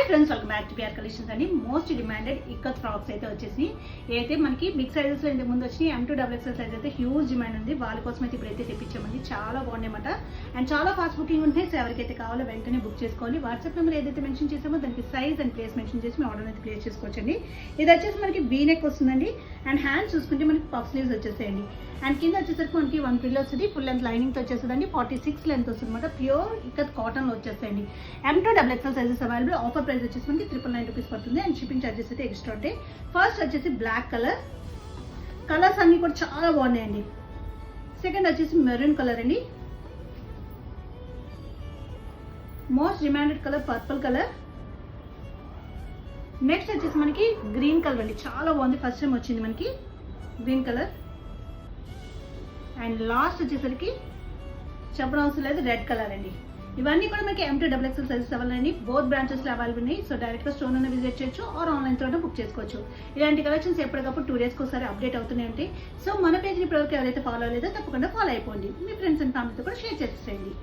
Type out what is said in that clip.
Friends, welcome back to PR collections అండి. Most demanded ikat frocks అయితే వచ్చేసి అయితే మనకి బిగ్ సైజెస్ లో ఇంతకు ముందు వచ్చినాయి. M2XL సైజ్ అయితే హ్యూజ్ డిమాండ్ ఉంది. వాళ్ళ కోసం అయితే ఇప్పుడైతే తెప్పించామండి. చాలా బాగున్నాయన్నమాట అండ్ చాలా ఫాస్ట్ బుకింగ్ ఉంటాయి. సో ఎవరికైతే కావాలో వెంటనే బుక్ చేసుకోవాలి. వాట్సాప్ నెంబర్ ఏదైతే మెన్షన్ చేసామో దానికి సైజ్ అండ్ ప్లేస్ మెన్షన్ చేసి మీ ఆర్డర్ అయితే ప్లేస్ చేసుకోవచ్చండి. ఇది వచ్చేసి మనకి వీ నెక్ వస్తుందండి అండ్ హ్యాండ్స్ చూసుకుంటే మనకి పఫ్ స్లీవ్స్ వచ్చేసాయండి. అండ్ కింద వచ్చేసరికి మనకి 1 పిల్లో వస్తుంది. ఫుల్ లెంత్ లైనింగ్తో వచ్చేస్తుందండి. 46 లెంత్ వస్తుంది అనమాట. ప్యూర్ ఇక్కత్ కాటన్లో వచ్చేస్తాయండి. M2XL sizes available. Offer price వచ్చేసి మనకి 999 రూపీస్ పడుతుంది అండ్ షిప్పింగ్ ఛార్జెస్ అయితే ఎక్స్ట్రా ఉంటాయి. ఫస్ట్ వచ్చేసి బ్లాక్ కలర్స్ అన్ని కూడా చాలా బాగున్నాయండి. సెకండ్ వచ్చేసి మెరూన్ కలర్ అండి. Most demanded colour purple colour. Next వచ్చేసి మనకి గ్రీన్ కలర్ అండి. చాలా బాగుంది. ఫస్ట్ టైం వచ్చింది మనకి గ్రీన్ కలర్. అండ్ లాస్ట్ వచ్చేసరికి చెప్పడం అవసరం లేదు, రెడ్ కలర్ అండి. ఇవన్నీ కూడా మనకి M2XL సైజెస్ అవ్వాలండి. బోత్ బ్రాంచెస్లో అవైలబుల్ ఉన్నాయి. సో డైరెక్ట్గా స్టోర్ ఉన్న విజిట్ చేయొచ్చు ఆర్ ఆన్లైన్ తోనే బుక్ చేసుకోవచ్చు. ఇలాంటి కలెక్షన్స్ ఎప్పటికప్పుడు 2 డేస్కి ఒకసారి అప్డేట్ అవుతూనే ఉంటాయి. సో మన పేజ్ని ఇప్పటివరకు ఎవరైతే ఫాలో అవ్వలేదో తప్పకుండా ఫాలో అయిపోండి. మీ ఫ్రెండ్స్ అండ్ ఫ్యామిలీతో కూడా షేర్ చేసేయండి.